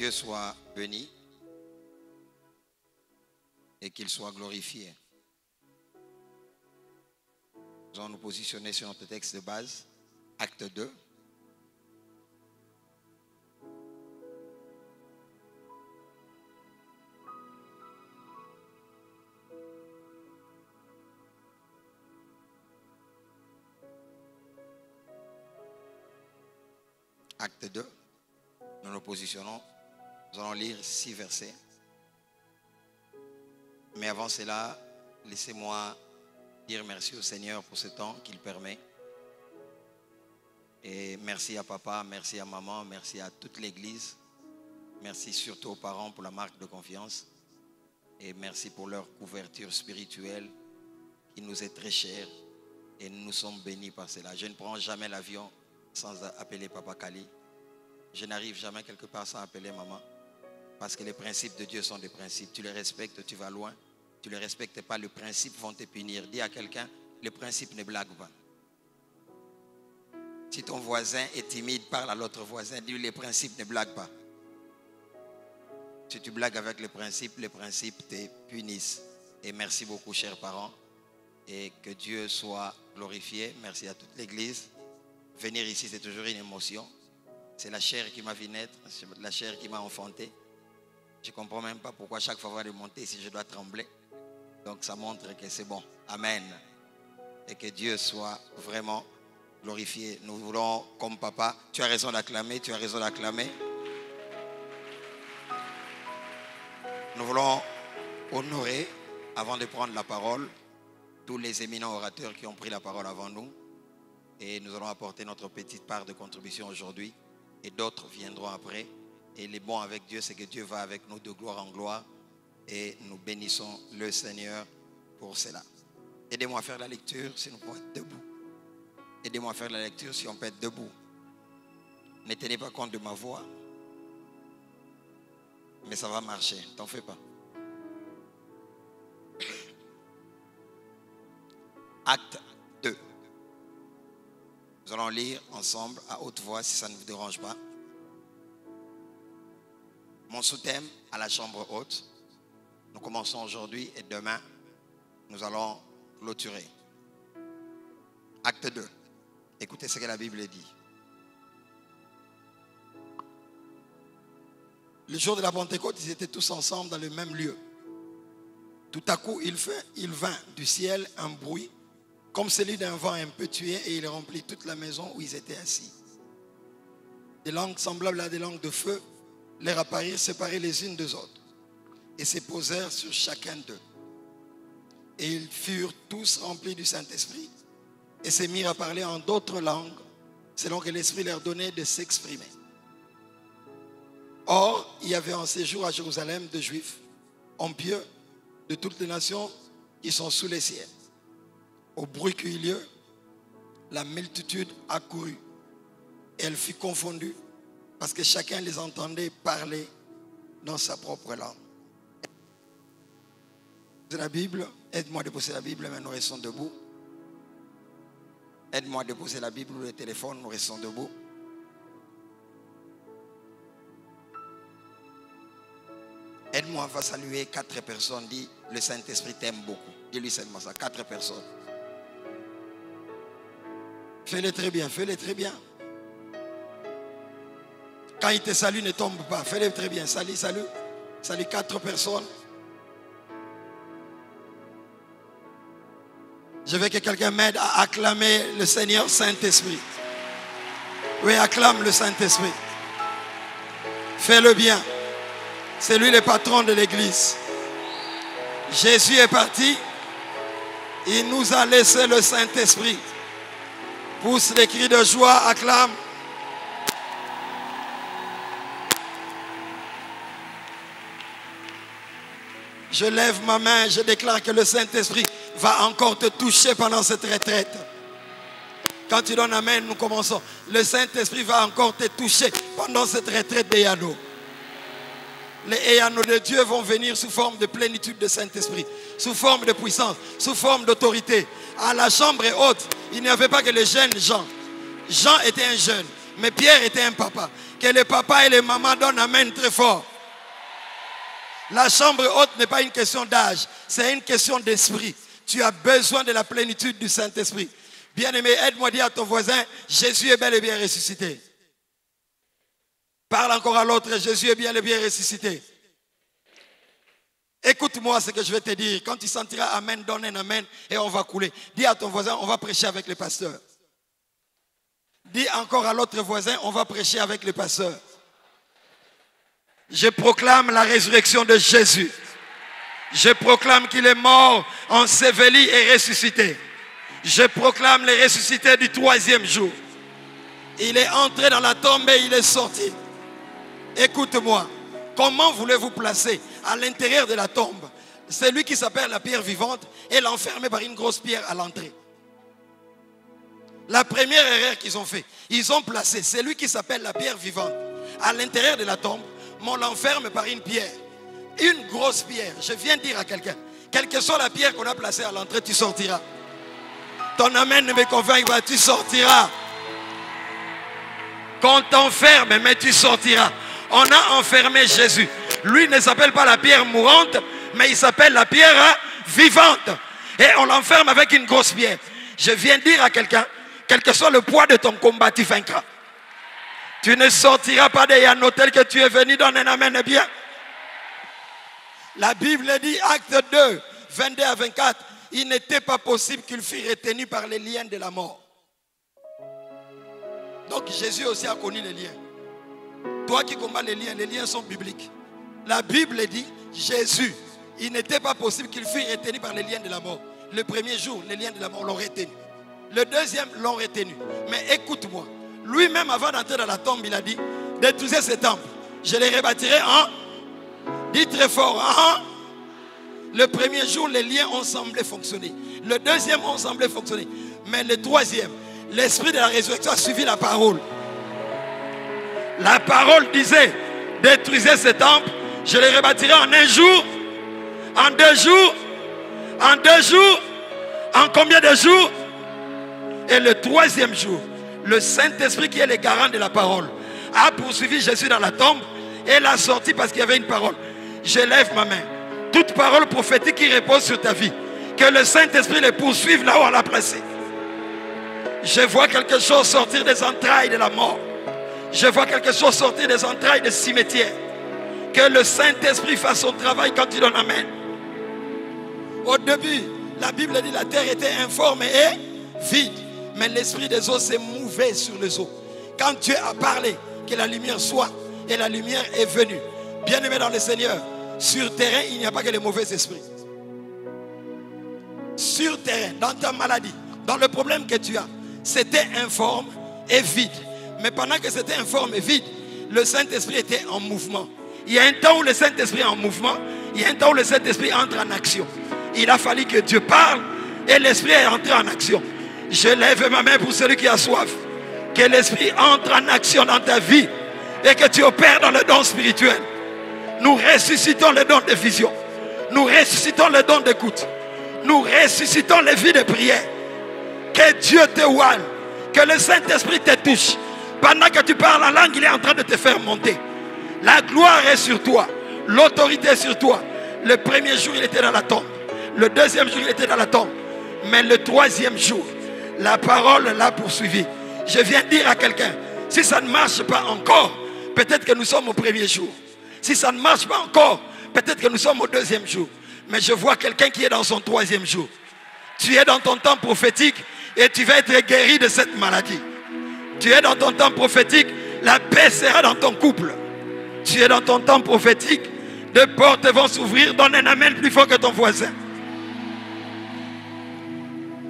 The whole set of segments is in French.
Dieu soit béni et qu'il soit glorifié. Nous allons nous positionner sur notre texte de base, acte 2. Acte 2, nous nous positionnons, nous allons lire 6 versets. Mais avant cela, laissez-moi dire merci au Seigneur pour ce temps qu'il permet. Et merci à papa, merci à maman, merci à toute l'église. Merci surtout aux parents pour la marque de confiance. Et merci pour leur couverture spirituelle qui nous est très chère. Et nous sommes bénis par cela. Je ne prends jamais l'avion sans appeler Papa Kali. Je n'arrive jamais quelque part sans appeler maman. Parce que les principes de Dieu sont des principes. Tu les respectes, tu vas loin. Tu ne les respectes pas, les principes vont te punir. Dis à quelqu'un, les principes ne blaguent pas. Si ton voisin est timide, parle à l'autre voisin. Dis, les principes ne blaguent pas. Si tu blagues avec les principes te punissent. Et merci beaucoup, chers parents. Et que Dieu soit glorifié. Merci à toute l'église. Venir ici, c'est toujours une émotion. C'est la chair qui m'a vu naître, c'est la chair qui m'a enfanté. Je ne comprends même pas pourquoi chaque fois de monter, si je dois trembler. Donc ça montre que c'est bon. Amen. Et que Dieu soit vraiment glorifié. Nous voulons, comme papa, tu as raison d'acclamer, tu as raison d'acclamer. Nous voulons honorer, avant de prendre la parole, tous les éminents orateurs qui ont pris la parole avant nous. Et nous allons apporter notre petite part de contribution aujourd'hui. Et d'autres viendront après. Et le bon avec Dieu, c'est que Dieu va avec nous de gloire en gloire. Et nous bénissons le Seigneur pour cela. Aidez-moi à faire la lecture si nous pouvons être debout. Aidez-moi à faire la lecture si on peut être debout. Ne tenez pas compte de ma voix. Mais ça va marcher, t'en fais pas. Acte 2. Nous allons lire ensemble à haute voix si ça ne vous dérange pas. Mon sous-thème à la chambre haute. Nous commençons aujourd'hui et demain, nous allons clôturer. Acte 2. Écoutez ce que la Bible dit. Le jour de la Pentecôte, ils étaient tous ensemble dans le même lieu. Tout à coup, il vint du ciel un bruit comme celui d'un vent impétueux et il remplit toute la maison où ils étaient assis. Des langues semblables à des langues de feu leur apparurent séparées les unes des autres et se posèrent sur chacun d'eux. Et ils furent tous remplis du Saint-Esprit et se mirent à parler en d'autres langues selon que l'Esprit leur donnait de s'exprimer. Or, il y avait en séjour à Jérusalem de Juifs, hommes pieux de toutes les nations qui sont sous les cieux. Au bruit qui eut lieu, la multitude accourut et elle fut confondue parce que chacun les entendait parler dans sa propre langue. C'est la Bible. Aide-moi à déposer la Bible, mais nous restons debout. Aide-moi à déposer la Bible ou le téléphone, nous restons debout. Aide-moi à saluer 4 personnes. Dis, le Saint-Esprit t'aime beaucoup. Dis-lui seulement ça, 4 personnes. Fais-le très bien, fais-le très bien. Quand il te salue, ne tombe pas. Fais-le très bien. Salut, salut. Salut 4 personnes. Je veux que quelqu'un m'aide à acclamer le Seigneur Saint-Esprit. Oui, acclame le Saint-Esprit. Fais-le bien. C'est lui le patron de l'église. Jésus est parti. Il nous a laissé le Saint-Esprit. Pousse des cris de joie, acclame. Je lève ma main, je déclare que le Saint-Esprit va encore te toucher pendant cette retraite. Quand tu donnes amen, nous commençons. Le Saint-Esprit va encore te toucher pendant cette retraite des Yano. Les Eyano de Dieu vont venir sous forme de plénitude de Saint-Esprit, sous forme de puissance, sous forme d'autorité. À la chambre haute, il n'y avait pas que les jeunes Jean. Jean était un jeune, mais Pierre était un papa. Que les papas et les mamans donnent amen très fort. La chambre haute n'est pas une question d'âge, c'est une question d'esprit. Tu as besoin de la plénitude du Saint-Esprit. Bien-aimé, aide-moi à dire à ton voisin, Jésus est bel et bien ressuscité. Parle encore à l'autre, Jésus est bel et bien ressuscité. Écoute-moi ce que je vais te dire. Quand tu sentiras amen, donne un amen et on va couler. Dis à ton voisin, on va prêcher avec les pasteurs. Dis encore à l'autre voisin, on va prêcher avec les pasteurs. Je proclame la résurrection de Jésus. Je proclame qu'il est mort, enseveli et ressuscité. Je proclame les ressuscités du 3e jour. Il est entré dans la tombe et il est sorti. Écoute-moi. Comment voulez-vous placer à l'intérieur de la tombe celui qui s'appelle la pierre vivante et l'enfermer par une grosse pierre à l'entrée? La première erreur qu'ils ont fait, ils ont placé celui qui s'appelle la pierre vivante à l'intérieur de la tombe, mais on l'enferme par une pierre. Une grosse pierre. Je viens dire à quelqu'un, quelle que soit la pierre qu'on a placée à l'entrée, tu sortiras. Ton amen ne me convainc pas, tu sortiras. Qu'on t'enferme, mais tu sortiras. On a enfermé Jésus. Lui ne s'appelle pas la pierre mourante, mais il s'appelle la pierre vivante. Et on l'enferme avec une grosse pierre. Je viens dire à quelqu'un, quel que soit le poids de ton combat, tu vaincras. Tu ne sortiras pas d'un hôtel que tu es venu dans un amen bien. La Bible dit, acte 2, 22 à 24, il n'était pas possible qu'il fût retenu par les liens de la mort. Donc Jésus aussi a connu les liens. Toi qui combats les liens sont bibliques. La Bible dit, Jésus, il n'était pas possible qu'il fût retenu par les liens de la mort. Le premier jour, les liens de la mort l'ont retenu. Le deuxième l'ont retenu. Mais écoute-moi, lui-même avant d'entrer dans la tombe, il a dit, détruisez ce temple, je les rebâtirai en... Dis très fort, en... Le premier jour, les liens ont semblé fonctionner. Le deuxième ont semblé fonctionner. Mais le troisième, l'esprit de la résurrection a suivi la parole. La parole disait, détruisez ce temple, je les rebâtirai en un jour, en 2 jours, en 2 jours, en combien de jours? Et le troisième jour, le Saint-Esprit qui est le garant de la parole a poursuivi Jésus dans la tombe et l'a sorti parce qu'il y avait une parole. Je lève ma main. Toute parole prophétique qui repose sur ta vie, que le Saint-Esprit les poursuive là où on l'a placé. Je vois quelque chose sortir des entrailles de la mort. Je vois quelque chose sortir des entrailles des cimetières. Que le Saint-Esprit fasse son travail quand il donne amen. Au début, la Bible dit la terre était informe et vide. Mais l'esprit des eaux s'est mouvé sur les eaux. Quand Dieu a parlé, que la lumière soit, et la lumière est venue. Bien-aimé dans le Seigneur, sur terrain, il n'y a pas que les mauvais esprits. Sur terrain, dans ta maladie, dans le problème que tu as, c'était informe et vide. Mais pendant que c'était informe et vide, le Saint-Esprit était en mouvement. Il y a un temps où le Saint-Esprit est en mouvement, il y a un temps où le Saint-Esprit entre en action. Il a fallu que Dieu parle et l'Esprit est entré en action. Je lève ma main pour celui qui a soif. Que l'Esprit entre en action dans ta vie et que tu opères dans le don spirituel. Nous ressuscitons le don de vision. Nous ressuscitons le don d'écoute. Nous ressuscitons les vies de prière. Que Dieu te voile. Que le Saint-Esprit te touche. Pendant que tu parles en langue, il est en train de te faire monter. La gloire est sur toi. L'autorité est sur toi. Le premier jour, il était dans la tombe. Le deuxième jour, il était dans la tombe. Mais le troisième jour, la parole l'a poursuivi. Je viens dire à quelqu'un, si ça ne marche pas encore, peut-être que nous sommes au premier jour. Si ça ne marche pas encore, peut-être que nous sommes au deuxième jour. Mais je vois quelqu'un qui est dans son troisième jour. Tu es dans ton temps prophétique et tu vas être guéri de cette maladie. Tu es dans ton temps prophétique, la paix sera dans ton couple. Tu es dans ton temps prophétique, des portes vont s'ouvrir. Donne un amen plus fort que ton voisin.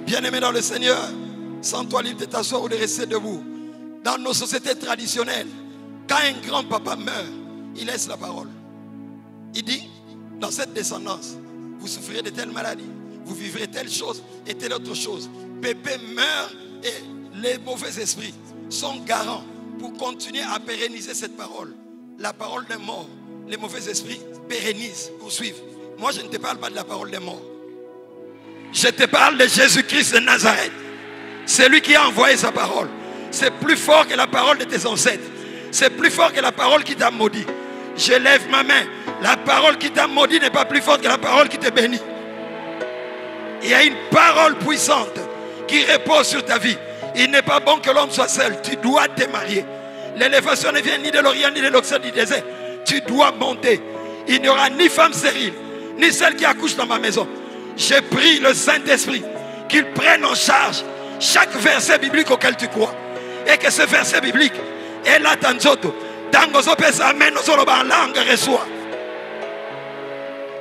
Bien-aimé dans le Seigneur, sens-toi libre de t'asseoir ou de rester debout. Dans nos sociétés traditionnelles, quand un grand-papa meurt, il laisse la parole. Il dit, dans cette descendance, vous souffrirez de telle maladie, vous vivrez telle chose et telle autre chose. Bébé meurt et les mauvais esprits sont garants pour continuer à pérenniser cette parole. La parole des morts, les mauvais esprits pérennisent, poursuivent. Moi, je ne te parle pas de la parole des morts. Je te parle de Jésus-Christ de Nazareth. C'est lui qui a envoyé sa parole. C'est plus fort que la parole de tes ancêtres. c'est plus fort que la parole qui t'a maudit. Je lève ma main. La parole qui t'a maudit n'est pas plus forte que la parole qui te bénit. Il y a une parole puissante qui repose sur ta vie. Il n'est pas bon que l'homme soit seul. Tu dois te marier. L'élévation ne vient ni de l'Orient, ni de l'Occident, ni des airs. Tu dois monter. Il n'y aura ni femme stérile, ni celle qui accouche dans ma maison. J'ai pris le Saint-Esprit qu'il prenne en charge chaque verset biblique auquel tu crois. Et que ce verset biblique est là, tanzoto.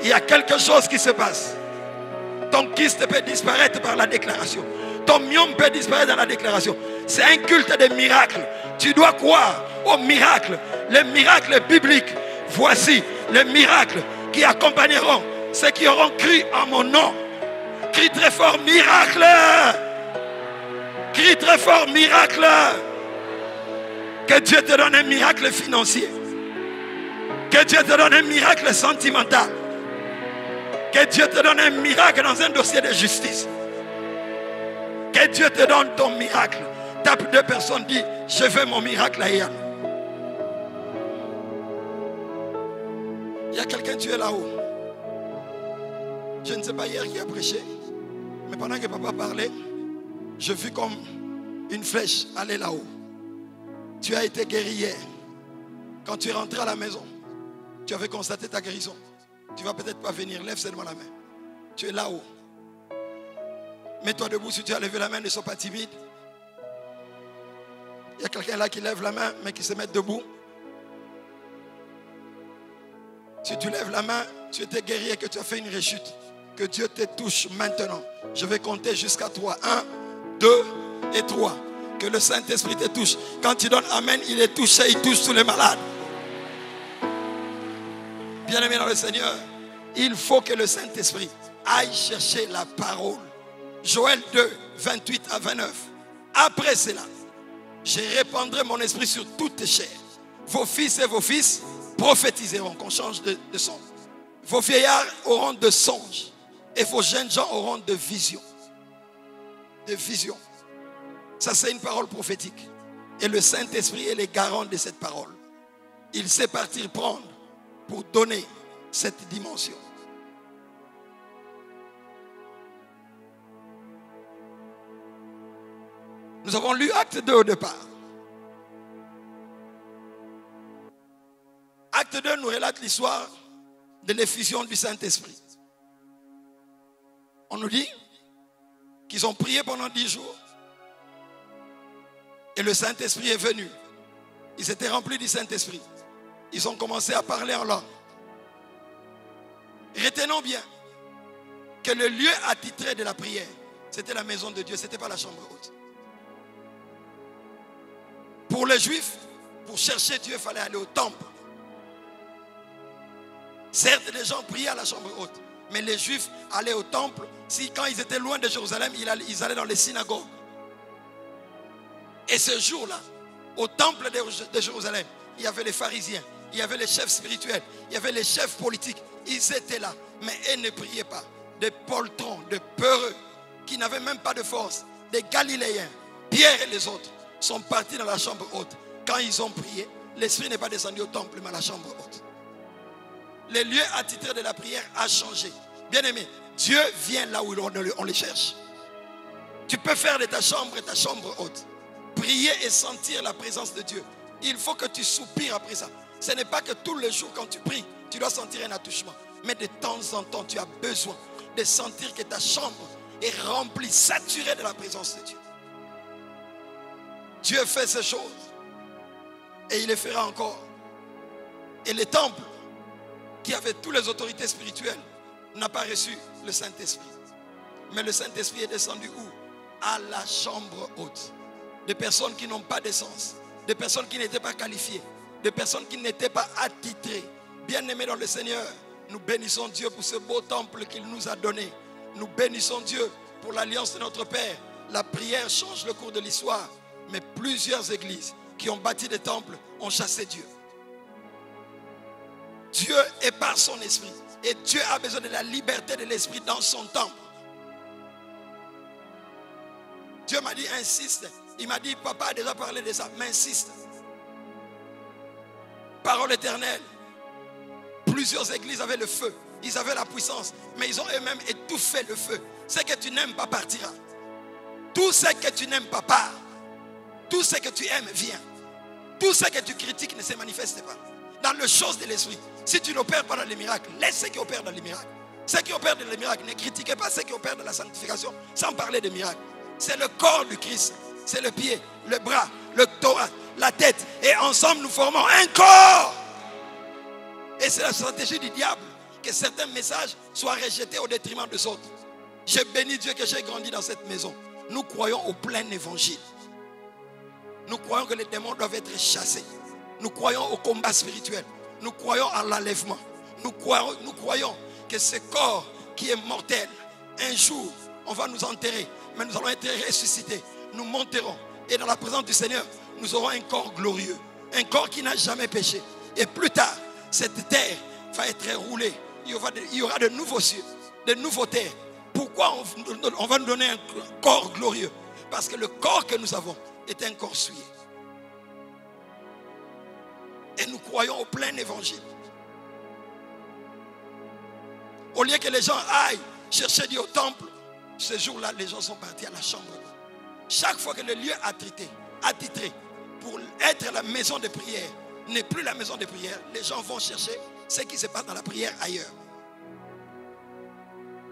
Il y a quelque chose qui se passe. Ton kyste peut disparaître par la déclaration. Ton myome peut disparaître dans la déclaration. C'est un culte de miracles. Tu dois croire aux miracles. Les miracles bibliques. Voici les miracles qui accompagneront ceux qui auront cru en mon nom. Crie très fort, miracle. Crie très fort, miracle. Que Dieu te donne un miracle financier. Que Dieu te donne un miracle sentimental. Que Dieu te donne un miracle dans un dossier de justice. Que Dieu te donne ton miracle. Tape deux personnes, dis, je veux mon miracle à Yann. Il y a quelqu'un, tu es là-haut. Je ne sais pas hier qui a prêché. Mais pendant que papa parlait, je vis comme une flèche aller là-haut. Tu as été guéri hier. Quand tu es rentré à la maison, tu avais constaté ta guérison. Tu ne vas peut-être pas venir. Lève seulement la main. Tu es là-haut. Mets-toi debout. Si tu as levé la main, ne sois pas timide. Il y a quelqu'un là qui lève la main, mais qui se met debout. Si tu lèves la main, tu étais guéri et que tu as fait une rechute. Que Dieu te touche maintenant. Je vais compter jusqu'à 3. 1, 2 et 3. Que le Saint-Esprit te touche. Quand tu donnes Amen, il est touché, il touche tous les malades. Bien-aimé dans le Seigneur, il faut que le Saint-Esprit aille chercher la parole. Joël 2, 28 à 29. Après cela, je répandrai mon esprit sur toute chair. Vos fils et vos fils prophétiseront. Qu'on change de son. Vos vieillards auront de songes. Et vos jeunes gens auront de visions. De visions. Ça, c'est une parole prophétique. Et le Saint-Esprit est le garant de cette parole. Il sait partir prendre pour donner cette dimension. Nous avons lu Acte 2 au départ. Acte 2 nous relate l'histoire de l'effusion du Saint-Esprit. On nous dit qu'ils ont prié pendant 10 jours. Et le Saint-Esprit est venu. Ils étaient remplis du Saint-Esprit. Ils ont commencé à parler en langue. Retenons bien que le lieu attitré de la prière, c'était la maison de Dieu, ce n'était pas la chambre haute. Pour les Juifs, pour chercher Dieu, il fallait aller au temple. Certes, les gens priaient à la chambre haute, mais les Juifs allaient au temple. Si quand ils étaient loin de Jérusalem, ils allaient dans les synagogues. Et ce jour-là, au temple de Jérusalem, il y avait les pharisiens, il y avait les chefs spirituels, il y avait les chefs politiques. Ils étaient là, mais ils ne priaient pas. Des poltrons, des peureux, qui n'avaient même pas de force, des Galiléens, Pierre et les autres, sont partis dans la chambre haute. Quand ils ont prié, l'Esprit n'est pas descendu au temple, mais à la chambre haute. Le lieu attitré de la prière a changé. Bien-aimé, Dieu vient là où on les cherche. Tu peux faire de ta chambre haute. Prier et sentir la présence de Dieu. Il faut que tu soupires après ça. Ce n'est pas que tous les jours quand tu pries, tu dois sentir un attouchement. Mais de temps en temps, tu as besoin de sentir que ta chambre est remplie, saturée de la présence de Dieu. Dieu fait ces choses. Et il les fera encore. Et les temples qui avaient toutes les autorités spirituelles n'a pas reçu le Saint-Esprit. Mais le Saint-Esprit est descendu où? À la chambre haute. Des personnes qui n'ont pas d'essence, des personnes qui n'étaient pas qualifiées, des personnes qui n'étaient pas attitrées. Bien-aimés dans le Seigneur, nous bénissons Dieu pour ce beau temple qu'il nous a donné. Nous bénissons Dieu pour l'alliance de notre Père. La prière change le cours de l'histoire, mais plusieurs églises qui ont bâti des temples ont chassé Dieu. Dieu est par son esprit. Et Dieu a besoin de la liberté de l'esprit dans son temple. Dieu m'a dit, insiste. Il m'a dit, papa a déjà parlé de ça, mais insiste. Parole éternelle. Plusieurs églises avaient le feu. Ils avaient la puissance. Mais ils ont eux-mêmes étouffé le feu. Ce que tu n'aimes pas partira. Tout ce que tu n'aimes pas part. Tout ce que tu aimes vient. Tout ce que tu critiques ne se manifeste pas. Dans les choses de l'esprit. Si tu n'opères pas dans les miracles, laisse ceux qui opèrent dans les miracles. Ceux qui opèrent dans les miracles, ne critiquez pas ceux qui opèrent dans la sanctification sans parler des miracles. C'est le corps du Christ. C'est le pied, le bras, le thorax, la tête. Et ensemble, nous formons un corps. Et c'est la stratégie du diable que certains messages soient rejetés au détriment des autres. J'ai béni Dieu que j'ai grandi dans cette maison. Nous croyons au plein évangile. Nous croyons que les démons doivent être chassés. Nous croyons au combat spirituel. Nous croyons à l'enlèvement. Nous croyons que ce corps qui est mortel, un jour, on va nous enterrer. Mais nous allons être ressuscités. Nous monterons. Et dans la présence du Seigneur, nous aurons un corps glorieux. Un corps qui n'a jamais péché. Et plus tard, cette terre va être roulée. Il y aura de nouveaux cieux, de nouveaux terres. Pourquoi on va nous donner un corps glorieux? Parce que le corps que nous avons est un corps souillé. Et nous croyons au plein évangile. Au lieu que les gens aillent chercher Dieu au temple, ce jour-là, les gens sont partis à la chambre. Chaque fois que le lieu attitré pour être la maison de prière n'est plus la maison de prière, les gens vont chercher ce qui se passe dans la prière ailleurs.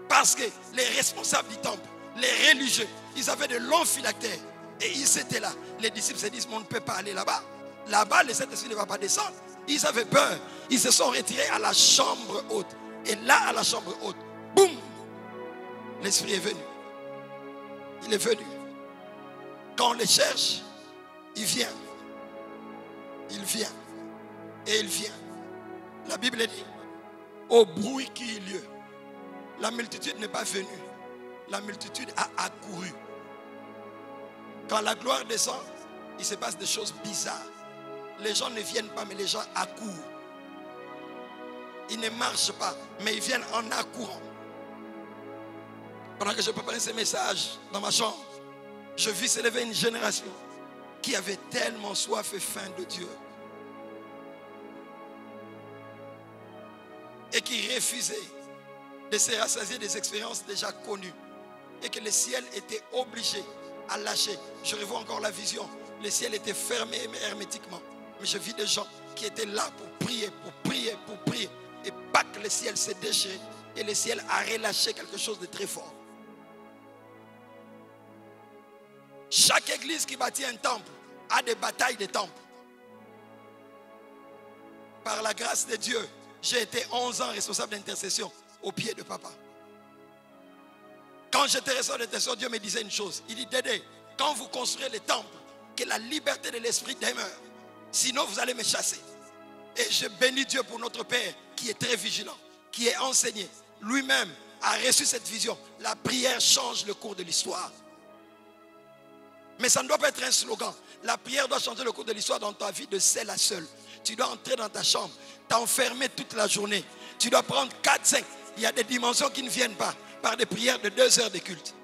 Parce que les responsables du temple, les religieux, ils avaient de longs phylactères. Et ils étaient là. Les disciples se disent, on ne peut pas aller là-bas. Là-bas, le Saint-Esprit ne va pas descendre. Ils avaient peur. Ils se sont retirés à la chambre haute. Et là, à la chambre haute, boum, l'Esprit est venu. Il est venu. Quand on le cherche, il vient. Il vient. Et il vient. La Bible dit, au bruit qui eut lieu, la multitude n'est pas venue. La multitude a accouru. Quand la gloire descend, il se passe des choses bizarres. Les gens ne viennent pas, mais les gens accourent. Ils ne marchent pas, mais ils viennent en accourant. Pendant que je préparais ce message dans ma chambre, je vis s'élever une génération qui avait tellement soif et faim de Dieu. Et qui refusait de se rassasier des expériences déjà connues. Et que le ciel était obligé à lâcher. Je revois encore la vision. Le ciel était fermé hermétiquement. Mais je vis des gens qui étaient là pour prier, pour prier, pour prier. Et pas que le ciel s'est déchiré. Et le ciel a relâché quelque chose de très fort. Chaque église qui bâtit un temple a des batailles de temples. Par la grâce de Dieu, j'ai été 11 ans responsable d'intercession au pied de papa. Quand j'étais responsable d'intercession, Dieu me disait une chose. Il dit, Dédé, quand vous construisez les temples, que la liberté de l'esprit demeure. Sinon, vous allez me chasser. Et je bénis Dieu pour notre Père qui est très vigilant, qui est enseigné. Lui-même a reçu cette vision. La prière change le cours de l'histoire. Mais ça ne doit pas être un slogan. La prière doit changer le cours de l'histoire dans ta vie de seul à seul. Tu dois entrer dans ta chambre, t'enfermer toute la journée. Tu dois prendre 4, 5. Il y a des dimensions qui ne viennent pas par des prières de 2 heures de culte.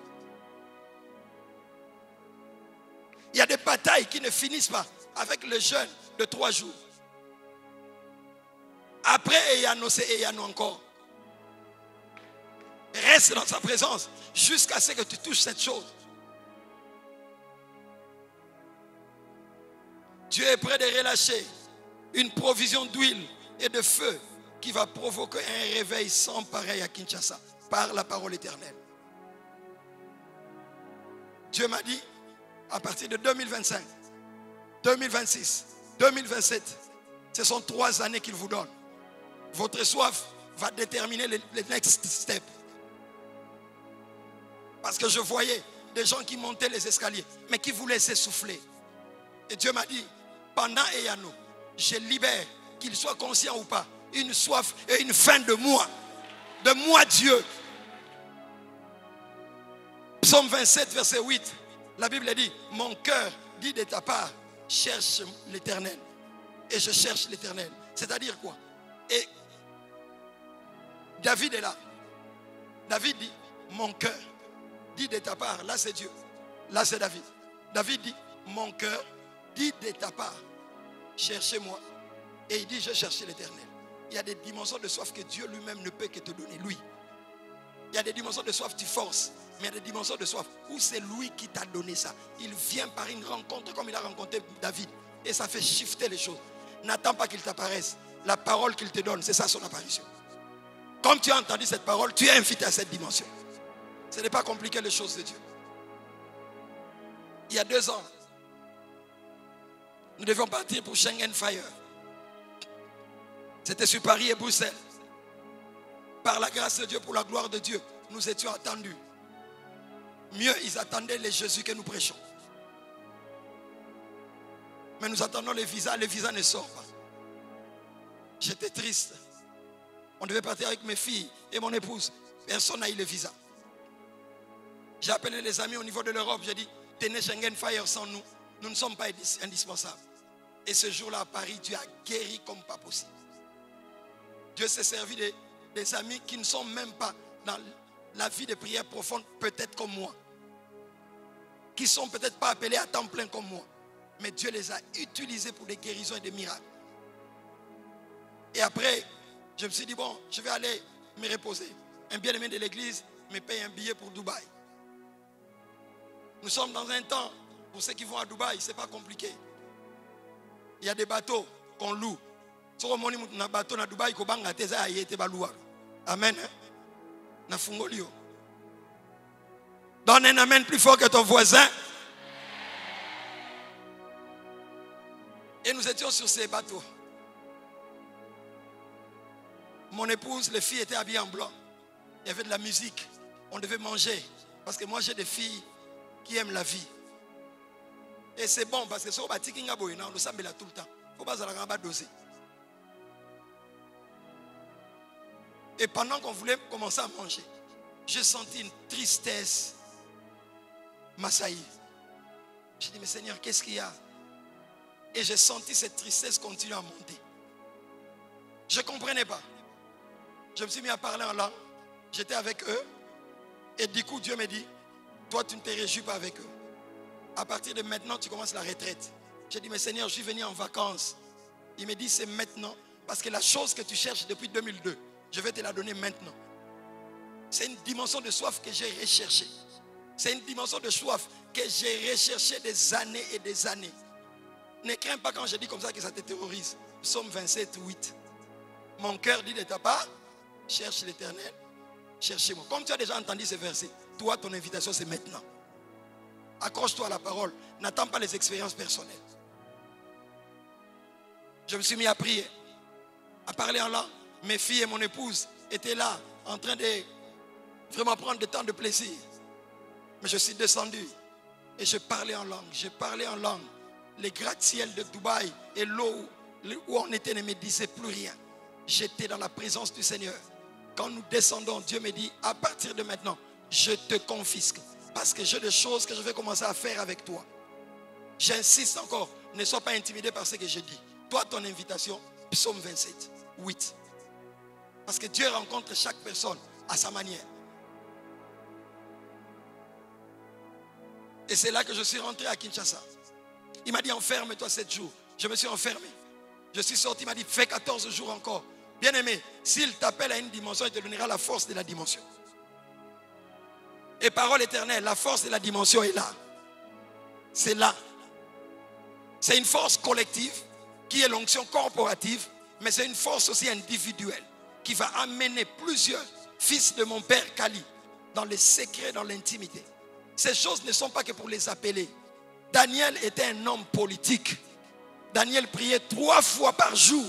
Il y a des batailles qui ne finissent pas avec le jeûne de 3 jours. Après Eyano, c'est Eyano encore. Reste dans sa présence jusqu'à ce que tu touches cette chose. Dieu est prêt de relâcher une provision d'huile et de feu qui va provoquer un réveil sans pareil à Kinshasa par la parole éternelle. Dieu m'a dit, à partir de 2025, 2026, 2027, ce sont 3 années qu'il vous donne. Votre soif va déterminer les next steps. Parce que je voyais des gens qui montaient les escaliers, mais qui voulaient s'essouffler. Et Dieu m'a dit, pendant Eyano, je libère, qu'il soit conscient ou pas, une soif et une faim de moi Dieu. Psaume 27, verset 8, la Bible dit, mon cœur dit de ta part, cherche l'Éternel. Et je cherche l'Éternel. C'est-à-dire quoi? Et David est là. David dit, mon cœur dit de ta part. Là c'est Dieu. Là c'est David. David dit, mon cœur dit de ta part, cherchez-moi. Et il dit, je cherchais l'Éternel. Il y a des dimensions de soif que Dieu lui-même ne peut que te donner, lui. Il y a des dimensions de soif, tu forces. Mais il y a des dimensions de soif où c'est lui qui t'a donné ça. Il vient par une rencontre comme il a rencontré David. Et ça fait shifter les choses. N'attends pas qu'il t'apparaisse. La parole qu'il te donne, c'est ça son apparition. Comme tu as entendu cette parole, tu es invité à cette dimension. Ce n'est pas compliqué les choses de Dieu. Il y a 2 ans, nous devions partir pour Schengen Fire. C'était sur Paris et Bruxelles. Par la grâce de Dieu, pour la gloire de Dieu, nous étions attendus. Mieux, ils attendaient les Jésus que nous prêchons. Mais nous attendons les visas ne sortent pas. J'étais triste. On devait partir avec mes filles et mon épouse. Personne n'a eu le visa. J'ai appelé les amis au niveau de l'Europe. J'ai dit, tenez Schengen Fire sans nous. Nous ne sommes pas indispensables. Et ce jour-là à Paris, Dieu a guéri comme pas possible. Dieu s'est servi des amis qui ne sont même pas dans la vie de prière profonde, peut-être comme moi. Qui ne sont peut-être pas appelés à temps plein comme moi. Mais Dieu les a utilisés pour des guérisons et des miracles. Et après, je me suis dit, bon, je vais aller me reposer. Un bien-aimé de l'église me paye un billet pour Dubaï. Nous sommes dans un temps, pour ceux qui vont à Dubaï, ce n'est pas compliqué. Il y a des bateaux qu'on loue. Amen. Donne un amen plus fort que ton voisin. Et nous étions sur ces bateaux. Mon épouse, les filles étaient habillées en blanc. Il y avait de la musique. On devait manger. Parce que moi, j'ai des filles qui aiment la vie. Et c'est bon parce que si on va tirer un boy, nous sommes là tout le temps. Il ne faut pas doser. Et pendant qu'on voulait commencer à manger, j'ai senti une tristesse m'assaillir. J'ai dit, mais Seigneur, qu'est-ce qu'il y a? Et j'ai senti cette tristesse continuer à monter. Je ne comprenais pas. Je me suis mis à parler en langue. J'étais avec eux. Et du coup, Dieu me dit, toi, tu ne te réjouis pas avec eux. À partir de maintenant, tu commences la retraite. J'ai dit, mais Seigneur, je suis venu en vacances. Il me dit, c'est maintenant. Parce que la chose que tu cherches depuis 2002, je vais te la donner maintenant. C'est une dimension de soif que j'ai recherchée. C'est une dimension de soif que j'ai recherchée des années et des années. Ne crains pas quand je dis comme ça que ça te terrorise. Psaume 27, 8. Mon cœur dit de ta part, cherche l'Éternel, cherchez-moi. Comme tu as déjà entendu ce verset, toi, ton invitation, c'est maintenant. Accroche-toi à la parole. N'attends pas les expériences personnelles. Je me suis mis à prier, à parler en langue. Mes filles et mon épouse étaient là, en train de vraiment prendre du temps de plaisir. Mais je suis descendu et je parlais en langue. Je parlais en langue. Les gratte-ciels de Dubaï et l'eau où on était ne me disaient plus rien. J'étais dans la présence du Seigneur. Quand nous descendons, Dieu me dit, à partir de maintenant, je te confisque. Parce que j'ai des choses que je vais commencer à faire avec toi. J'insiste encore, ne sois pas intimidé par ce que je dis. Toi, ton invitation, psaume 27, 8. Parce que Dieu rencontre chaque personne à sa manière. Et c'est là que je suis rentré à Kinshasa. Il m'a dit, enferme-toi 7 jours. Je me suis enfermé. Je suis sorti, il m'a dit, fais 14 jours encore. Bien aimé, s'il t'appelle à une dimension, il te donnera la force de la dimension. Et parole éternelle, la force de la dimension est là. C'est là. C'est une force collective qui est l'onction corporative, mais c'est une force aussi individuelle qui va amener plusieurs fils de mon père Kali dans les secrets, dans l'intimité. Ces choses ne sont pas que pour les appeler. Daniel était un homme politique. Daniel priait 3 fois par jour.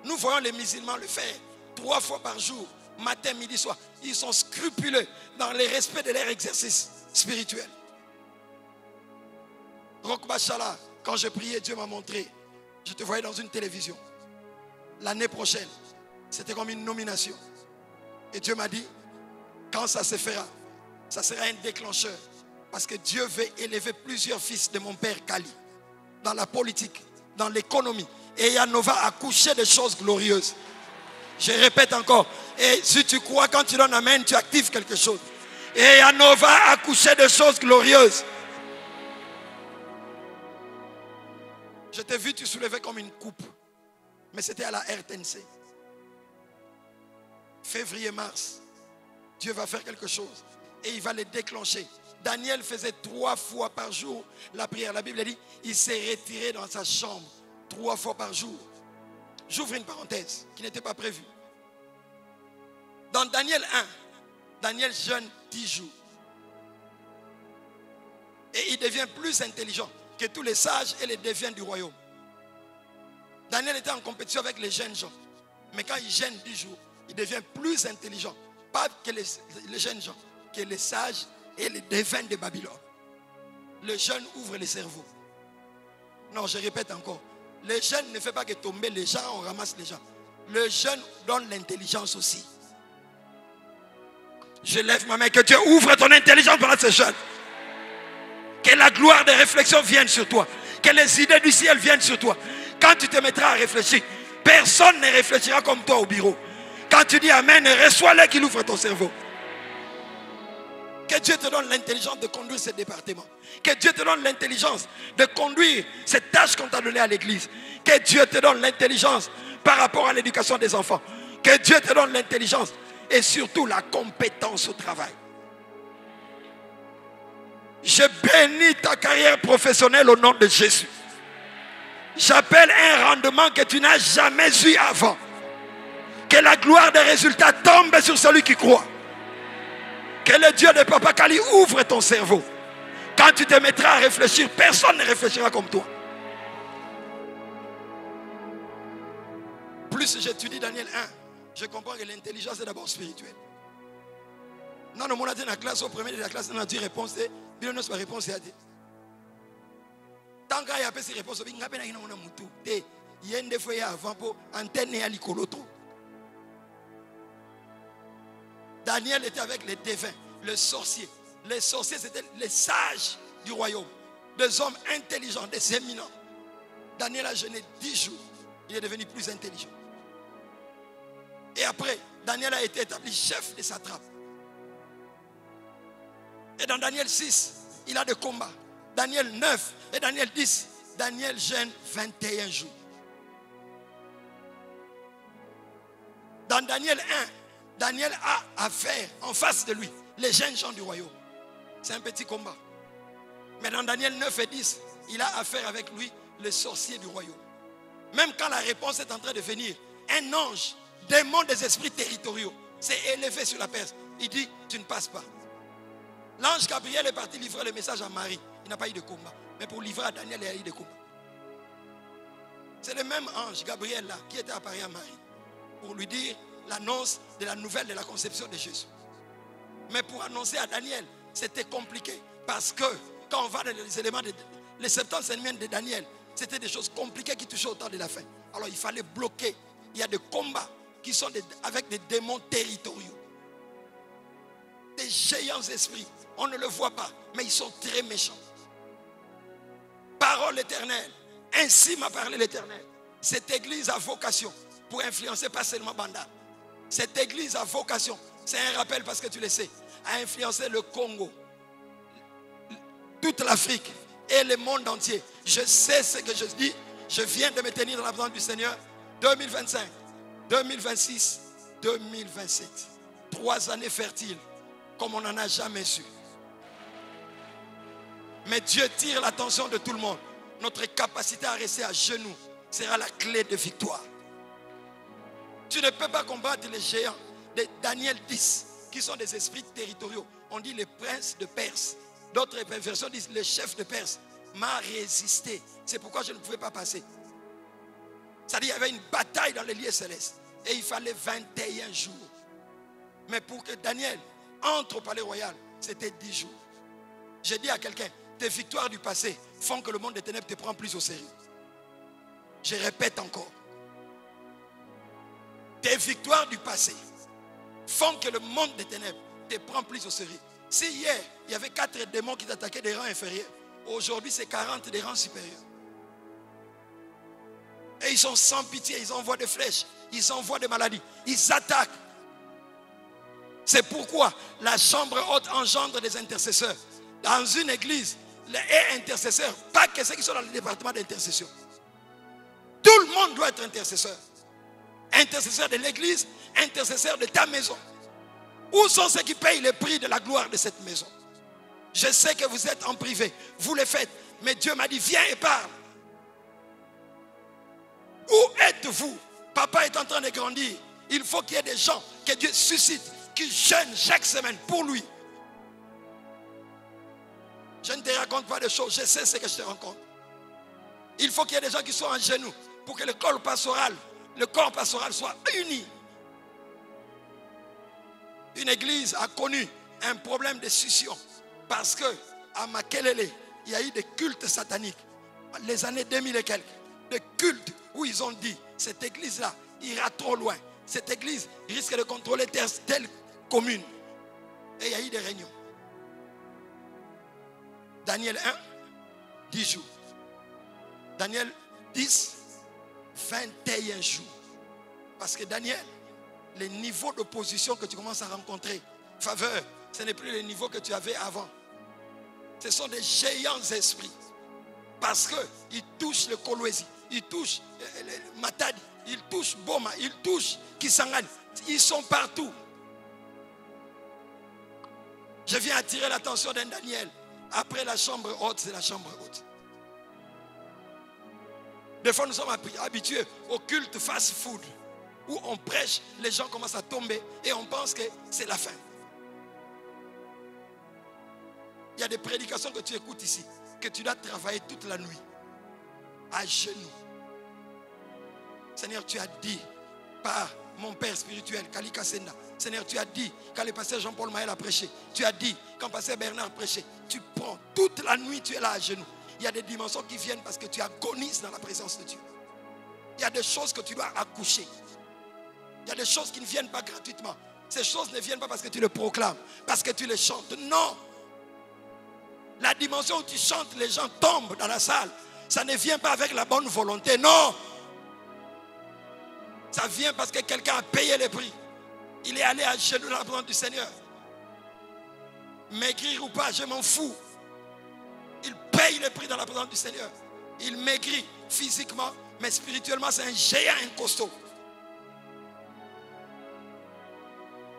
Nous voyons les musulmans le faire 3 fois par jour, matin, midi, soir. Ils sont scrupuleux dans le respect de leur exercice spirituel. Roch Bachala, quand je priais, Dieu m'a montré. Je te voyais dans une télévision. L'année prochaine, c'était comme une nomination. Et Dieu m'a dit, quand ça se fera, ça sera un déclencheur. Parce que Dieu veut élever plusieurs fils de mon père Kali. Dans la politique, dans l'économie. Et Yanova a couché des choses glorieuses. Je répète encore. Et si tu crois, quand tu donnes amen, tu actives quelque chose. Et Yanova a couché des choses glorieuses. Je t'ai vu, tu soulevais comme une coupe. Mais c'était à la RTNC. Février-mars, Dieu va faire quelque chose. Et il va les déclencher. Daniel faisait 3 fois par jour la prière. La Bible dit, il s'est retiré dans sa chambre 3 fois par jour. J'ouvre une parenthèse qui n'était pas prévue. Dans Daniel 1, Daniel jeûne 10 jours. Et il devient plus intelligent que tous les sages et les déviants du royaume. Daniel était en compétition avec les jeunes gens. Mais quand il jeûne 10 jours, il devient plus intelligent. Pas que les jeunes gens, que les sages et les déviants de Babylone. Le jeûne ouvre les cerveaux. Non, je répète encore. Le jeûne ne fait pas que tomber les gens, on ramasse les gens. Le jeûne donne l'intelligence aussi. Je lève ma main, que Dieu ouvre ton intelligence pendant ce jeûne. Que la gloire des réflexions vienne sur toi. Que les idées du ciel viennent sur toi. Quand tu te mettras à réfléchir, personne ne réfléchira comme toi au bureau. Quand tu dis Amen, reçois-le qu'il ouvre ton cerveau. Que Dieu te donne l'intelligence de conduire ce département. Que Dieu te donne l'intelligence de conduire cette tâche qu'on t'a donnée à l'église. Que Dieu te donne l'intelligence par rapport à l'éducation des enfants. Que Dieu te donne l'intelligence et surtout la compétence au travail. Je bénis ta carrière professionnelle au nom de Jésus. J'appelle un rendement que tu n'as jamais eu avant. Que la gloire des résultats tombe sur celui qui croit. Que le Dieu de Papa Kali ouvre ton cerveau. Quand tu te mettras à réfléchir, personne ne réfléchira comme toi. Plus j'étudie Daniel 1, je comprends que l'intelligence est d'abord spirituelle. Non, non, on a dit dans la classe, au premier de la classe, on a dit réponse, et bien non, c'est pas réponse, c'est tant qu'il y a pas ces réponses, il y a des gens il y a des fois avant pour antenne à l'icoloto. Daniel était avec les dévins, les sorciers. Les sorciers, c'était les sages du royaume. Des hommes intelligents, des éminents. Daniel a jeûné 10 jours. Il est devenu plus intelligent. Et après, Daniel a été établi chef des satrapes. Et dans Daniel 6, il a des combats. Daniel 9 et Daniel 10, Daniel jeûne 21 jours. Dans Daniel 1, Daniel a affaire en face de lui les jeunes gens du royaume. C'est un petit combat. Mais dans Daniel 9 et 10, il a affaire avec lui les sorciers du royaume. Même quand la réponse est en train de venir, un ange, démon des esprits territoriaux, s'est élevé sur la Perse. Il dit, tu ne passes pas. L'ange Gabriel est parti livrer le message à Marie. Il n'a pas eu de combat. Mais pour livrer à Daniel, il y a eu des combats. C'est le même ange, Gabriel, là, qui était apparu à Marie. Pour lui dire l'annonce de la nouvelle de la conception de Jésus. Mais pour annoncer à Daniel, c'était compliqué. Parce que quand on va dans les éléments, les 70 ennemis de Daniel, c'était des choses compliquées qui touchaient au temps de la fin. Alors il fallait bloquer. Il y a des combats qui sont avec des démons territoriaux. Des géants esprits. On ne le voit pas, mais ils sont très méchants. Parole éternelle. Ainsi m'a parlé l'Éternel. Cette église a vocation pour influencer pas seulement Banda. Cette église a vocation, c'est un rappel parce que tu le sais, à influencer le Congo, toute l'Afrique et le monde entier. Je sais ce que je dis. Je viens de me tenir dans la présence du Seigneur. 2025, 2026, 2027. 3 années fertiles, comme on n'en a jamais eu. Mais Dieu tire l'attention de tout le monde. Notre capacité à rester à genoux sera la clé de victoire. Tu ne peux pas combattre les géants de Daniel 10, qui sont des esprits territoriaux. On dit les princes de Perse. D'autres versions disent le chef de Perse m'a résisté. C'est pourquoi je ne pouvais pas passer. C'est-à-dire qu'il y avait une bataille dans les lieux célestes. Et il fallait 21 jours. Mais pour que Daniel entre au palais royal, c'était 10 jours. J'ai dit à quelqu'un, tes victoires du passé font que le monde des ténèbres te prend plus au sérieux. Je répète encore. Tes victoires du passé font que le monde des ténèbres te prend plus au sérieux. Si hier, il y avait 4 démons qui t'attaquaient des rangs inférieurs, aujourd'hui c'est 40 des rangs supérieurs. Et ils sont sans pitié, ils envoient des flèches, ils envoient des maladies, ils attaquent. C'est pourquoi la chambre haute engendre des intercesseurs. Dans une église, les intercesseurs, pas que ceux qui sont dans le département d'intercession. Tout le monde doit être intercesseur. Intercesseur de l'église, intercesseur de ta maison. Où sont ceux qui payent le prix de la gloire de cette maison? Je sais que vous êtes en privé, vous le faites, mais Dieu m'a dit, viens et parle. Où êtes-vous? Papa est en train de grandir. Il faut qu'il y ait des gens que Dieu suscite, qui jeûnent chaque semaine pour lui. Je ne te raconte pas de choses, je sais ce que je te raconte. Il faut qu'il y ait des gens qui soient en genoux pour que le corps pastoral soit uni. Une église a connu un problème de scission parce que à Makelele, il y a eu des cultes sataniques. Les années 2000 et quelques, des cultes où ils ont dit, cette église-là ira trop loin. Cette église risque de contrôler telle commune. Et il y a eu des réunions. Daniel 1, 10 jours. Daniel 10, 21 jours. Parce que Daniel, les niveaux d'opposition que tu commences à rencontrer, faveur, ce n'est plus les niveaux que tu avais avant. Ce sont des géants esprits. Parce qu'ils touchent le Kolwezi, ils touchent le Matadi, ils touchent Boma, ils touchent Kisangani. Ils sont partout. Je viens attirer l'attention d'un Daniel. Après la chambre haute, c'est la chambre haute. Des fois, nous sommes habitués au culte fast-food, où on prêche, les gens commencent à tomber et on pense que c'est la fin. Il y a des prédications que tu écoutes ici, que tu dois travailler toute la nuit, à genoux. Seigneur, tu as dit par mon père spirituel, Kalika Senda. Seigneur, tu as dit quand le pasteur Jean-Paul Maël a prêché. Tu as dit quand le pasteur Bernard prêchait. Tu prends toute la nuit, tu es là à genoux. Il y a des dimensions qui viennent parce que tu agonises dans la présence de Dieu. Il y a des choses que tu dois accoucher. Il y a des choses qui ne viennent pas gratuitement. Ces choses ne viennent pas parce que tu les proclames, parce que tu les chantes. Non. La dimension où tu chantes, les gens tombent dans la salle. Ça ne vient pas avec la bonne volonté. Non. Ça vient parce que quelqu'un a payé le prix. Il est allé à genoux dans la présence du Seigneur. Maigrir ou pas, je m'en fous. Il paye le prix dans la présence du Seigneur. Il maigrit physiquement, mais spirituellement, c'est un géant, un costaud.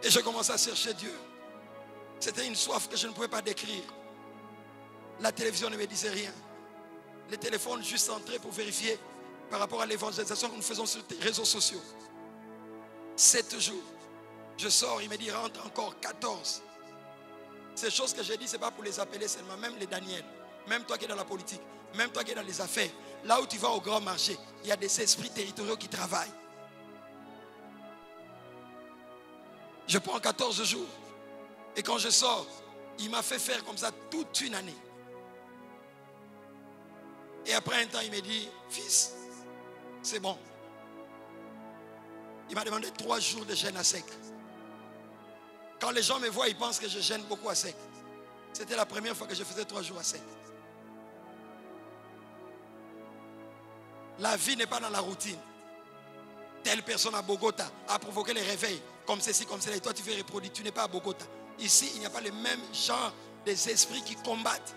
Et je commençais à chercher Dieu. C'était une soif que je ne pouvais pas décrire. La télévision ne me disait rien. Les téléphones juste entraient pour vérifier par rapport à l'évangélisation que nous faisons sur les réseaux sociaux. 7 jours. Je sors, il me dit rentre encore 14. Ces choses que j'ai dit, ce n'est pas pour les appeler seulement, même les Daniel, même toi qui es dans la politique, même toi qui es dans les affaires. Là où tu vas au grand marché, il y a des esprits territoriaux qui travaillent. Je prends 14 jours. Et quand je sors, il m'a fait faire comme ça toute une année. Et après un temps, il me dit, fils, c'est bon. Il m'a demandé 3 jours de jeûne à sec. Quand les gens me voient, ils pensent que je jeûne beaucoup à sec. C'était la première fois que je faisais 3 jours à sec. La vie n'est pas dans la routine. Telle personne à Bogota a provoqué les réveils, comme ceci, comme cela. Et toi, tu veux reproduire. Tu n'es pas à Bogota. Ici, il n'y a pas le même genre des esprits qui combattent.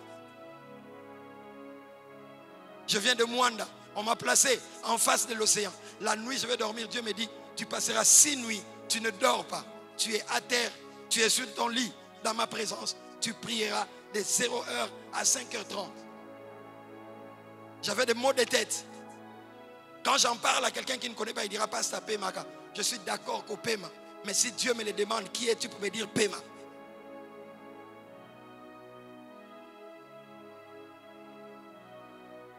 Je viens de Mwanda. On m'a placé en face de l'océan. La nuit, je vais dormir. Dieu me dit, tu passeras 6 nuits. Tu ne dors pas. Tu es à terre. Tu es sur ton lit, dans ma présence. Tu prieras de 0h à 5h30. J'avais des maux de tête. Quand j'en parle à quelqu'un qui ne connaît pas, il dira pas ça Pema. Je suis d'accord qu'au Pema. Mais si Dieu me le demande, qui es-tu pour me dire Pema?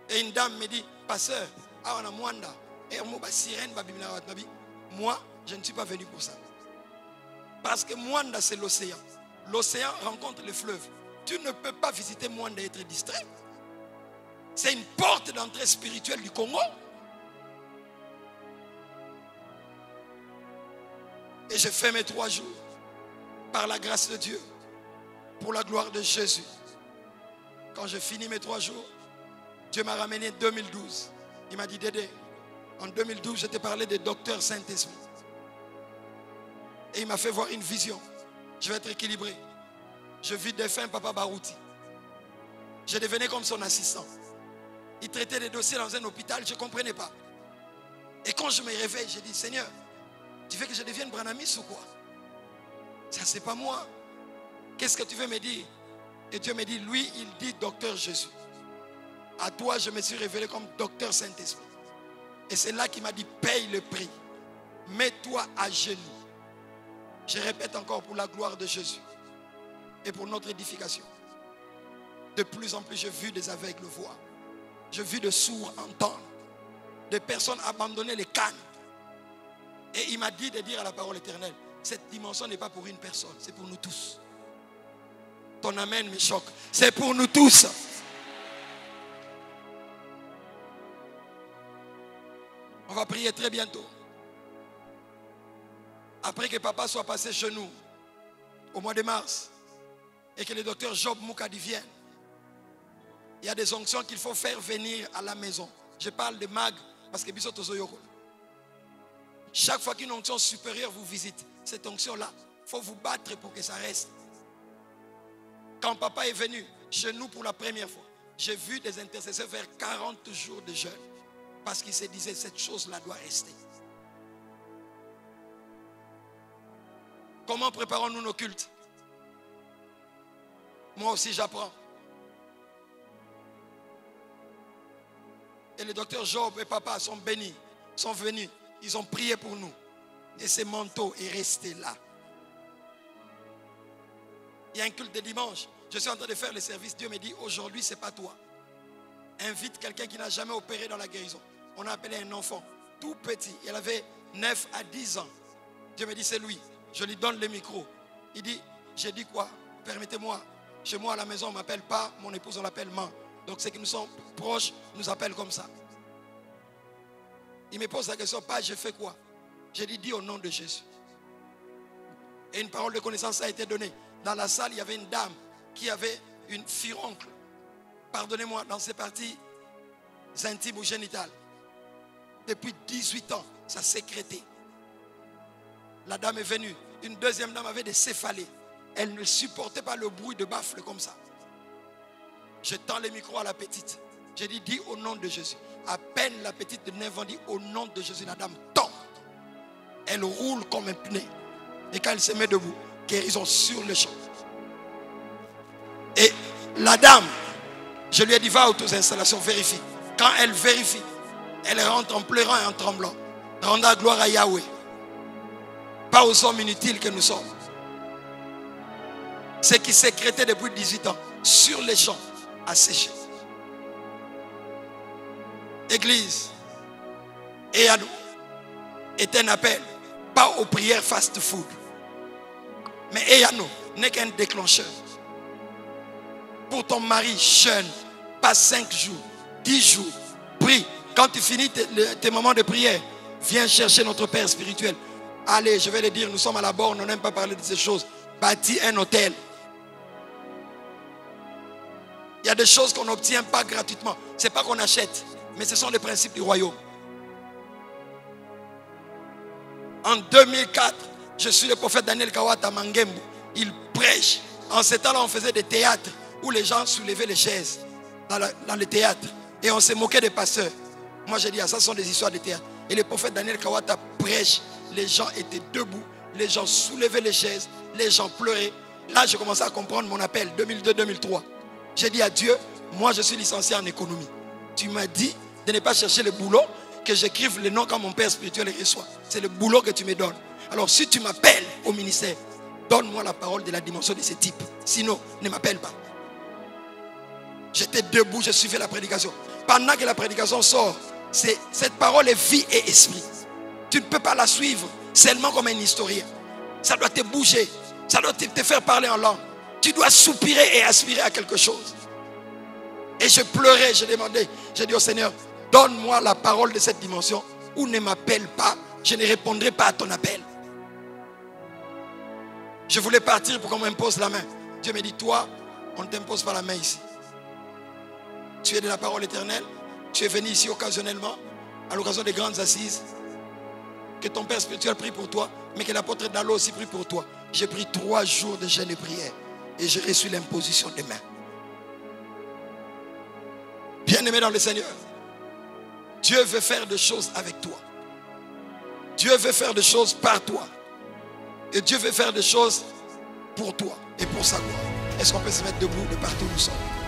Et une dame me dit, pasteur, on a Mwanda. Et on m'a sirène, moi, je ne suis pas venu pour ça. Parce que Mwanda, c'est l'océan. L'océan rencontre le fleuve. Tu ne peux pas visiter Mwanda et être distrait. C'est une porte d'entrée spirituelle du Congo. Et je fais mes 3 jours. Par la grâce de Dieu. Pour la gloire de Jésus. Quand je finis mes 3 jours, Dieu m'a ramené en 2012. Il m'a dit, Dédé, en 2012, je t'ai parlé des docteurs Saint-Esprit. Et il m'a fait voir une vision. Je vais être équilibré. Je vis défunt Papa Barouti. Je devenais comme son assistant. Il traitait des dossiers dans un hôpital, je ne comprenais pas. Et quand je me réveille, je dis, Seigneur, tu veux que je devienne Branamis ou quoi? Ça, c'est pas moi. Qu'est-ce que tu veux me dire? Et Dieu me dit, lui, il dit docteur Jésus. À toi, je me suis révélé comme docteur Saint-Esprit. Et c'est là qu'il m'a dit, paye le prix. Mets-toi à genoux. Je répète encore, pour la gloire de Jésus et pour notre édification. De plus en plus, j'ai vu des aveugles voir. J'ai vu des sourds entendre. Des personnes abandonner les cannes. Et il m'a dit de dire à la parole éternelle, cette dimension n'est pas pour une personne, c'est pour nous tous. Ton amen me choque. C'est pour nous tous. On va prier très bientôt. Après que papa soit passé chez nous au mois de mars et que le docteur Job Moukadi vienne, il y a des onctions qu'il faut faire venir à la maison. Je parle de mag parce que Biso Tozoyoko. Chaque fois qu'une onction supérieure vous visite, cette onction-là, il faut vous battre pour que ça reste. Quand papa est venu chez nous pour la première fois, j'ai vu des intercesseurs faire 40 jours de jeûne parce qu'ils se disaient cette chose-là doit rester. Comment préparons-nous nos cultes? Moi aussi j'apprends. Et le docteur Job et papa sont bénis, sont venus. Ils ont prié pour nous. Et ce manteau est resté là. Il y a un culte de dimanche. Je suis en train de faire le service. Dieu me dit, aujourd'hui, ce n'est pas toi. Invite quelqu'un qui n'a jamais opéré dans la guérison. On a appelé un enfant, tout petit. Il avait 9 à 10 ans. Dieu me dit, c'est lui. Je lui donne le micro. Il dit, j'ai dit quoi? Permettez-moi. Chez moi à la maison, on ne m'appelle pas. Mon épouse, on l'appelle maman. Donc ceux qui nous sont proches nous appellent comme ça. Il me pose la question, pas je fais quoi? J'ai dit, dis au nom de Jésus. Et une parole de connaissance a été donnée. Dans la salle, il y avait une dame qui avait une furoncle. Pardonnez-moi, dans ses parties intimes ou génitales. Depuis 18 ans, ça sécrétait. La dame est venue. Une deuxième dame avait des céphalées. Elle ne supportait pas le bruit de baffle comme ça. Je tends le micro à la petite. J'ai dit, dis au nom de Jésus. À peine la petite de 9 ans dit au nom de Jésus, la dame tombe. Elle roule comme un pneu. Et quand elle se met debout, guérison sur le champ. Et la dame, je lui ai dit, va aux installations, vérifie. Quand elle vérifie, elle rentre en pleurant et en tremblant. Rendant gloire à Yahweh. Pas aux hommes inutiles que nous sommes. Ce qui sécrétait depuis 18 ans, sur les champs, a séché. Église, et à nous, est un appel, pas aux prières fast-food. Mais et à nous, n'est qu'un déclencheur. Pour ton mari, jeûne, pas 5 jours, 10 jours, prie. Quand tu finis tes moments de prière, viens chercher notre Père spirituel. Allez, je vais le dire, nous sommes à la borne, on n'aime pas parler de ces choses. Bâtis un hôtel. Il y a des choses qu'on n'obtient pas gratuitement. Ce n'est pas qu'on achète, mais ce sont les principes du royaume. En 2004, je suis le prophète Daniel Kawata Mangembu. Il prêche. En ce temps-là, on faisait des théâtres où les gens soulevaient les chaises dans le théâtre. Et on se moquait des pasteurs. Moi, j'ai dit, ça sont des histoires de théâtre. Et le prophète Daniel Kawata prêche. Les gens étaient debout. Les gens soulevaient les chaises. Les gens pleuraient. Là, j'ai commencé à comprendre mon appel, 2002-2003. J'ai dit à Dieu, moi, je suis licencié en économie. Tu m'as dit de ne pas chercher le boulot, que j'écrive le nom quand mon Père spirituel les reçoit. C'est le boulot que tu me donnes. Alors, si tu m'appelles au ministère, donne-moi la parole de la dimension de ce type. Sinon, ne m'appelle pas. J'étais debout, je suivais la prédication. Pendant que la prédication sort, cette parole est vie et esprit. Tu ne peux pas la suivre seulement comme un historien. Ça doit te bouger. Ça doit te faire parler en langue. Tu dois soupirer et aspirer à quelque chose. Et je pleurais, je demandais, j'ai dit au Seigneur, donne-moi la parole de cette dimension ou ne m'appelle pas, je ne répondrai pas à ton appel. Je voulais partir pour qu'on m'impose la main. Dieu me dit, toi, on ne t'impose pas la main ici. Tu es de la parole éternelle, tu es venu ici occasionnellement, à l'occasion des grandes assises. Que ton Père spirituel prie pour toi, mais que l'apôtre Dalo aussi prie pour toi. J'ai pris 3 jours de jeûne et prière et j'ai reçu l'imposition des mains. Bien-aimé dans le Seigneur, Dieu veut faire des choses avec toi. Dieu veut faire des choses par toi. Et Dieu veut faire des choses pour toi et pour sa gloire. Est-ce qu'on peut se mettre debout de partout où nous sommes?